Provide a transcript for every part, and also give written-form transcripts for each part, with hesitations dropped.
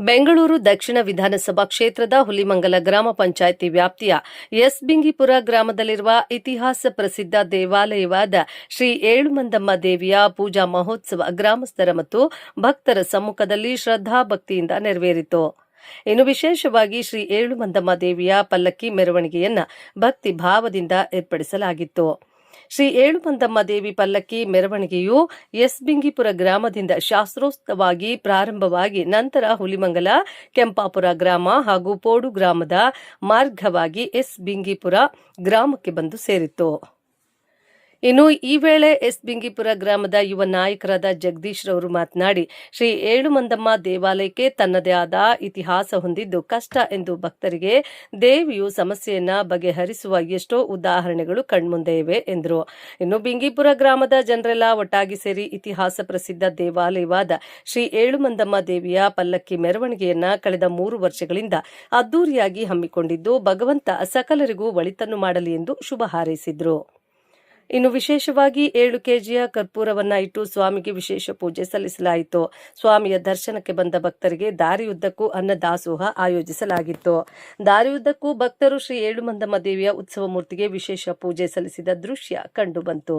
ಬೆಂಗಳೂರು ದಕ್ಷಿಣ ವಿಧಾನಸಭಾ ಕ್ಷೇತ್ರದ ಹುಲಿಮಂಗಲ ಗ್ರಾಮ ಪಂಚಾಯಿತಿ ವ್ಯಾಪ್ತಿಯ ಎಸ್ ಬಿಂಗಿಪುರ ಗ್ರಾಮದಲ್ಲಿರುವ ಇತಿಹಾಸ ಪ್ರಸಿದ್ಧ ದೇವಾಲಯವಾದ ಶ್ರೀ ಏಳುಮಂದಮ್ಮ ದೇವಿಯ ಪೂಜಾ ಮಹೋತ್ಸವ ಗ್ರಾಮಸ್ಥರ ಮತ್ತು ಭಕ್ತರ ಸಮ್ಮುಖದಲ್ಲಿ ಶ್ರದ್ಧಾಭಕ್ತಿಯಿಂದ ನೆರವೇರಿತು. ಇನ್ನು ವಿಶೇಷವಾಗಿ ಶ್ರೀ ಏಳುಮಂದಮ್ಮ ದೇವಿಯ ಪಲ್ಲಕ್ಕಿ ಮೆರವಣಿಗೆಯನ್ನ ಭಕ್ತಿ ಭಾವದಿಂದ ಏರ್ಪಡಿಸಲಾಗಿತ್ತು. ಶ್ರೀ ಏಳುಮಂದಮ್ಮ ದೇವಿ ಪಲ್ಲಕ್ಕಿ ಮೆರವಣಿಗೆಯು ಎಸ್ ಬಿಂಗಿಪುರ ಗ್ರಾಮದಿಂದ ಶಾಸ್ತ್ರೋಕ್ತವಾಗಿ ಪ್ರಾರಂಭವಾಗಿ ನಂತರ ಹುಲಿಮಂಗಲ, ಕೆಂಪಾಪುರ ಗ್ರಾಮ ಹಾಗೂ ಪೋಡು ಗ್ರಾಮದ ಮಾರ್ಗವಾಗಿ ಎಸ್ ಬಿಂಗಿಪುರ ಗ್ರಾಮಕ್ಕೆ ಬಂದು ಸೇರಿತು. ಇನ್ನು ಈ ವೇಳೆ ಎಸ್ ಬಿಂಗಿಪುರ ಗ್ರಾಮದ ಯುವ ನಾಯಕರಾದ ಜಗದೀಶ್ ರವರು ಮಾತನಾಡಿ, ಶ್ರೀ ಏಳುಮಂದಮ್ಮ ದೇವಾಲಯಕ್ಕೆ ತನ್ನದೇ ಆದ ಇತಿಹಾಸ ಹೊಂದಿದ್ದು ಕಷ್ಟ ಎಂದು ಭಕ್ತರಿಗೆ ದೇವಿಯು ಸಮಸ್ಯೆಯನ್ನ ಬಗೆಹರಿಸುವ ಎಷ್ಟೋ ಉದಾಹರಣೆಗಳು ಕಣ್ಮುಂದೆ ಇವೆ ಎಂದರು. ಇನ್ನು ಬಿಂಗಿಪುರ ಗ್ರಾಮದ ಜನರೆಲ್ಲ ಒಟ್ಟಾಗಿ ಸೇರಿ ಇತಿಹಾಸ ಪ್ರಸಿದ್ಧ ದೇವಾಲಯವಾದ ಶ್ರೀ ಏಳುಮಂದಮ್ಮ ದೇವಿಯ ಪಲ್ಲಕ್ಕಿ ಮೆರವಣಿಗೆಯನ್ನ ಕಳೆದ 3 ವರ್ಷಗಳಿಂದ ಅದ್ದೂರಿಯಾಗಿ ಹಮ್ಮಿಕೊಂಡಿದ್ದು ಭಗವಂತ ಸಕಲರಿಗೂ ಒಳಿತನ್ನು ಮಾಡಲಿ ಎಂದು ಶುಭ ಹಾರೈಸಿದರು. ಇನ್ನು ವಿಶೇಷವಾಗಿ 7 ಕೆಜಿಯ ಕರ್ಪೂರವನ್ನ ಇಟ್ಟು ಸ್ವಾಮಿಗೆ ವಿಶೇಷ ಪೂಜೆ ಸಲ್ಲಿಸಲಾಯಿತು. ಸ್ವಾಮಿಯ ದರ್ಶನಕ್ಕೆ ಬಂದ ಭಕ್ತರಿಗೆ ದಾರಿಯುದ್ದಕ್ಕೂ ಅನ್ನದಾಸೋಹ ಆಯೋಜಿಸಲಾಗಿತ್ತು. ದಾರಿಯುದ್ದಕ್ಕೂ ಭಕ್ತರು ಶ್ರೀ ಏಳುಮಂದಮ್ಮ ದೇವಿಯ ಉತ್ಸವ ಮೂರ್ತಿಗೆ ವಿಶೇಷ ಪೂಜೆ ಸಲ್ಲಿಸಿದ ದೃಶ್ಯ ಕಂಡುಬಂತು.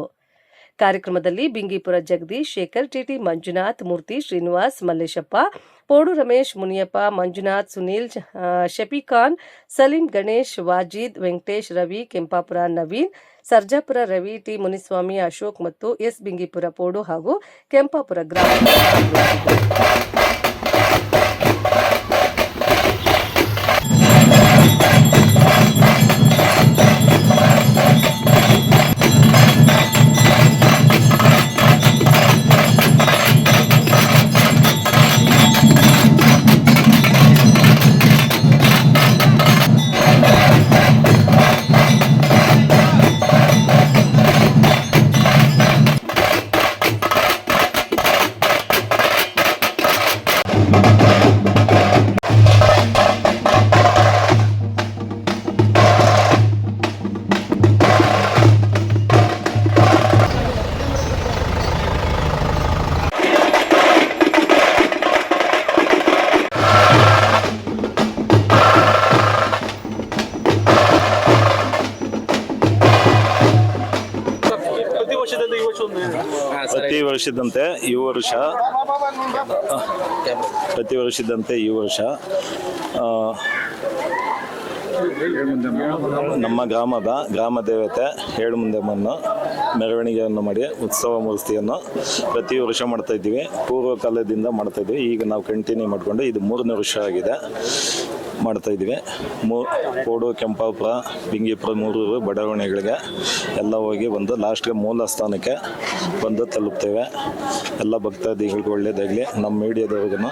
ಕಾರ್ಯಕ್ರಮದಲ್ಲಿ ಬಿಂಗಿಪುರ ಜಗದೀಶ್, ಶೇಖರ್, ಟಿಟಿ, ಮಂಜುನಾಥ್, ಮೂರ್ತಿ, ಶ್ರೀನಿವಾಸ್, ಮಲ್ಲೇಶಪ್ಪ, ಪೋಡು ರಮೇಶ್, ಮುನಿಯಪ್ಪ, ಮಂಜುನಾಥ್, ಸುನೀಲ್, ಶಫೀಖಾನ್, ಸಲೀಂ, ಗಣೇಶ್, ವಾಜೀದ್, ವೆಂಕಟೇಶ್, ರವಿ, ಕೆಂಪಾಪುರ ನವೀನ್, ಸರ್ಜಾಪುರ ರವಿ, ಟಿ ಮುನಿಸ್ವಾಮಿ, ಅಶೋಕ್ ಮತ್ತು ಎಸ್ ಬಿಂಗಿಪುರ ಪೋಡು ಹಾಗೂ ಕೆಂಪಾಪುರ ಗ್ರಾಮ ಪ್ರತಿ ವರ್ಷದಂತೆ ಈ ವರ್ಷ ನಮ್ಮ ಗ್ರಾಮ ದೇವತೆ ಏಳುಮಂದಮ್ಮನ ಮೆರವಣಿಗೆಯನ್ನು ಮಾಡಿ ಉತ್ಸವ ಮೂರ್ತಿಯನ್ನು ಪ್ರತಿ ವರ್ಷ ಮಾಡ್ತಾ ಇದ್ದೀವಿ. ಪೂರ್ವ ಕಾಲದಿಂದ ಮಾಡ್ತಾ ಇದ್ದೀವಿ. ಈಗ ನಾವು ಕಂಟಿನ್ಯೂ ಮಾಡಿಕೊಂಡು ಇದು 3ನೇ ವರ್ಷ ಆಗಿದೆ ಮಾಡ್ತಾ ಇದ್ದೀವಿ. ಪೋಡು, ಕೆಂಪಾಪುರ, ಬಿಂಗಿಪುರ 3 ಬಡಾವಣೆಗಳಿಗೆ ಎಲ್ಲ ಹೋಗಿ ಬಂದು ಲಾಸ್ಟ್ಗೆ ಮೂಲ ಸ್ಥಾನಕ್ಕೆ ಬಂದು ತಲುಪ್ತೇವೆ. ಎಲ್ಲ ಭಕ್ತಾದಿಗಳಿಗೆ ಒಳ್ಳೇದಾಗಲಿ. ನಮ್ಮ ಮೀಡಿಯಾದವ್ರಿಗೂ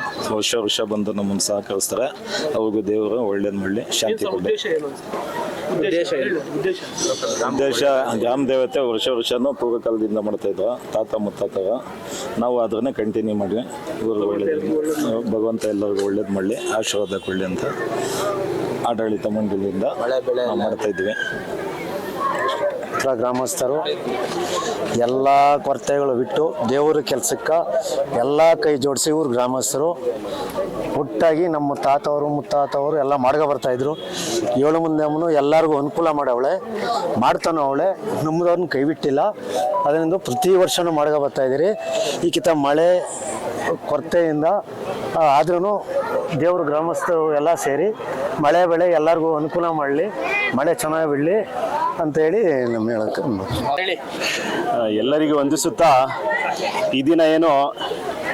ವರ್ಷ ಬಂದು ನಮ್ಮನ್ನು ಸಹಕರಿಸ್ತಾರೆ. ಅವ್ರಿಗೂ ದೇವರು ಒಳ್ಳೇದು ಮಾಡಲಿ, ಶಾಂತಿ ಕೊಡಲಿ. ಉದ್ದೇಶ ಗ್ರಾಮ ದೇವತೆ ವರ್ಷನೂ ಪೂರ್ವ ಕಾಲದಿಂದ ಮಾಡ್ತಾ ಇದ್ವು ತಾತ ಮುತ್ತಾತವ. ನಾವು ಅದನ್ನೇ ಕಂಟಿನ್ಯೂ ಮಾಡಿ ಇವರು ಒಳ್ಳೇದು ಭಗವಂತ ಎಲ್ಲರಿಗೂ ಒಳ್ಳೇದು ಮಾಡಲಿ, ಆಶೀರ್ವಾದ ಕೊಡಲಿ ಅಂತ ಆಡಳಿತ ಮಂಡಳಿಯಿಂದ ಮಾಡ್ತಾ ಇದ್ವಿ. ಗ್ರಾಮಸ್ಥರು ಎಲ್ಲ ಕೊರತೆಗಳು ಬಿಟ್ಟು ದೇವರ ಕೆಲಸಕ್ಕೆ ಎಲ್ಲ ಕೈ ಜೋಡಿಸಿ ಇವರು ಗ್ರಾಮಸ್ಥರು ಒಟ್ಟಾಗಿ ನಮ್ಮ ತಾತವರು ಮುತ್ತಾತವರು ಎಲ್ಲ ಮಾಡ್ಕೊ ಬರ್ತಾಯಿದ್ರು. ಏಳುಮಂದಮ್ಮನು ಎಲ್ಲರಿಗೂ ಅನುಕೂಲ ಮಾಡವಳೆ, ಮಾಡ್ತಾನೋ ಅವಳೆ, ನಮ್ಮದವ್ರನ್ನ ಕೈ ಬಿಟ್ಟಿಲ್ಲ. ಅದರಿಂದ ಪ್ರತಿ ವರ್ಷವೂ ಮಾಡ್ಕೊ ಬರ್ತಾಯಿದ್ದೀರಿ. ಈಗಿತ ಮಳೆ ಕೊರತೆಯಿಂದ ಆದ್ರೂ ದೇವರು ಗ್ರಾಮಸ್ಥರು ಎಲ್ಲ ಸೇರಿ ಮಳೆ ಬೆಳೆ ಎಲ್ಲರಿಗೂ ಅನುಕೂಲ ಮಾಡಲಿ, ಮಳೆ ಚೆನ್ನಾಗಿ ಬಿಡಲಿ ಅಂತೇಳಿ ನಮ್ಮ ಹೇಳಕ್ಕೆ ಎಲ್ಲರಿಗೂ ವಂದಿಸುತ್ತಾ ಈ ದಿನ ಏನು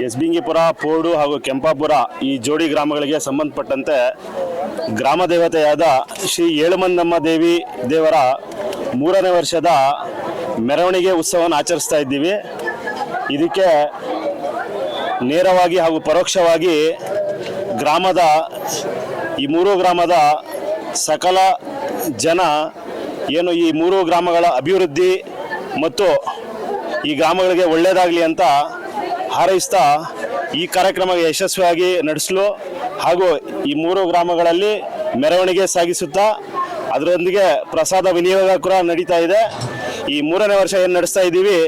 ಎಸ್ ಬಿಂಗಿಪುರ, ಪೋಡು ಹಾಗೂ ಕೆಂಪಾಪುರ ಈ ಜೋಡಿ ಗ್ರಾಮಗಳಿಗೆ ಸಂಬಂಧಪಟ್ಟಂತೆ ಗ್ರಾಮ ದೇವತೆಯಾದ ಶ್ರೀ ಏಳುಮಂದಮ್ಮ ದೇವಿ ದೇವರ 3ನೇ ವರ್ಷದ ಮೆರವಣಿಗೆ ಉತ್ಸವವನ್ನು ಆಚರಿಸ್ತಾ ಇದ್ದೀವಿ. ಇದಕ್ಕೆ ನೇರವಾಗಿ ಹಾಗೂ ಪರೋಕ್ಷವಾಗಿ ಗ್ರಾಮದ ಈ 3 ಗ್ರಾಮದ ಸಕಲ ಜನ ಏನು ಈ 3 ಗ್ರಾಮಗಳ ಅಭಿವೃದ್ಧಿ ಮತ್ತು ಈ ಗ್ರಾಮಗಳಿಗೆ ಒಳ್ಳೆಯದಾಗಲಿ ಅಂತ ಹಾರೈಸ್ತಾ ಈ ಕಾರ್ಯಕ್ರಮ ಯಶಸ್ವಿಯಾಗಿ ನಡೆಸಲು ಹಾಗೂ ಈ 3 ಗ್ರಾಮಗಳಲ್ಲಿ ಮೆರವಣಿಗೆ ಸಾಗಿಸುತ್ತಾ ಅದರೊಂದಿಗೆ ಪ್ರಸಾದ ವಿನಿಯೋಗ ಕೂಡ ನಡೀತಾ ಇದೆ. ಈ 3ನೇ ವರ್ಷ ಏನು ನಡೆಸ್ತಾ ಇದ್ದೀವಿ,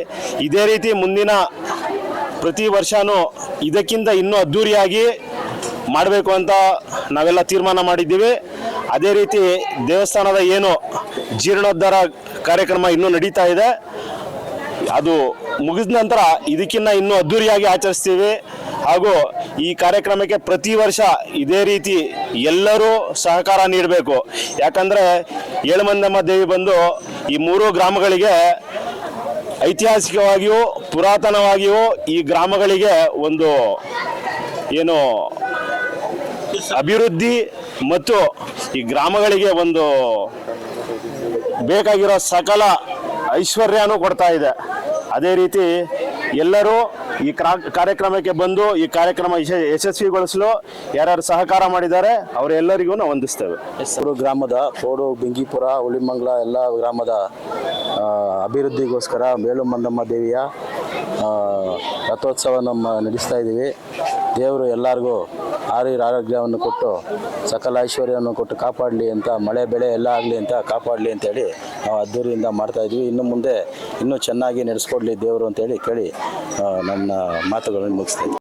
ಇದೇ ರೀತಿ ಮುಂದಿನ ಪ್ರತಿ ವರ್ಷವೂ ಇದಕ್ಕಿಂತ ಇನ್ನೂ ಅದ್ಧೂರಿಯಾಗಿ ಮಾಡಬೇಕು ಅಂತ ನಾವೆಲ್ಲ ತೀರ್ಮಾನ ಮಾಡಿದ್ದೀವಿ. ಅದೇ ರೀತಿ ದೇವಸ್ಥಾನದ ಏನು ಜೀರ್ಣೋದ್ಧಾರ ಕಾರ್ಯಕ್ರಮ ಇನ್ನೂ ನಡೀತಾ ಇದೆ. ಅದು ಮುಗಿದ ನಂತರ ಇದಕ್ಕಿಂತ ಇನ್ನೂ ಅದ್ಧೂರಿಯಾಗಿ ಆಚರಿಸ್ತೀವಿ. ಹಾಗೂ ಈ ಕಾರ್ಯಕ್ರಮಕ್ಕೆ ಪ್ರತಿ ವರ್ಷ ಇದೇ ರೀತಿ ಎಲ್ಲರೂ ಸಹಕಾರ ನೀಡಬೇಕು. ಯಾಕಂದರೆ ಏಳುಮಂದಮ್ಮ ದೇವಿ ಬಂದು ಈ 3 ಗ್ರಾಮಗಳಿಗೆ ಐತಿಹಾಸಿಕವಾಗಿಯೂ ಪುರಾತನವಾಗಿಯೂ ಈ ಗ್ರಾಮಗಳಿಗೆ ಒಂದು ಏನು ಅಭಿವೃದ್ಧಿ ಮತ್ತು ಈ ಗ್ರಾಮಗಳಿಗೆ ಒಂದು ಬೇಕಾಗಿರೋ ಸಕಲ ಐಶ್ವರ್ಯನೂ ಕೊಡ್ತಾ ಇದೆ. ಅದೇ ರೀತಿ ಎಲ್ಲರೂ ಈ ಕಾರ್ಯಕ್ರಮಕ್ಕೆ ಬಂದು ಈ ಕಾರ್ಯಕ್ರಮ ಯಶಸ್ವಿಗೊಳಿಸಲು ಯಾರ್ಯಾರು ಸಹಕಾರ ಮಾಡಿದ್ದಾರೆ ಅವರೆಲ್ಲರಿಗೂ ನಾವು ವಂದಿಸ್ತೇವೆ. ಗ್ರಾಮದ ಕೋಡು, ಬಿಂಗಿಪುರ, ಹುಲಿಮಂಗಲ ಎಲ್ಲ ಗ್ರಾಮದ ಅಭಿವೃದ್ಧಿಗೋಸ್ಕರ ಏಳುಮಂದಮ್ಮ ದೇವಿಯ ರಥೋತ್ಸವ ನಡೆಸ್ತಾ ಇದ್ದೀವಿ. ದೇವರು ಎಲ್ಲರಿಗೂ ಆರೋಗ್ಯವನ್ನು ಕೊಟ್ಟು ಸಕಲ ಐಶ್ವರ್ಯವನ್ನು ಕೊಟ್ಟು ಕಾಪಾಡಲಿ ಅಂತ, ಮಳೆ ಬೆಳೆ ಎಲ್ಲ ಆಗಲಿ ಅಂತ ಕಾಪಾಡಲಿ ಅಂತೇಳಿ ನಾವು ಅದ್ದೂರಿಯಿಂದ ಮಾಡ್ತಾಯಿದ್ವಿ. ಇನ್ನು ಮುಂದೆ ಇನ್ನೂ ಚೆನ್ನಾಗಿ ನಡೆಸ್ಕೊಡ್ಲಿ ದೇವರು ಅಂತೇಳಿ ಕೇಳಿ ನನ್ನ ಮಾತುಗಳನ್ನು ಮುಗಿಸ್ತಾ ಇದ್ದೀವಿ.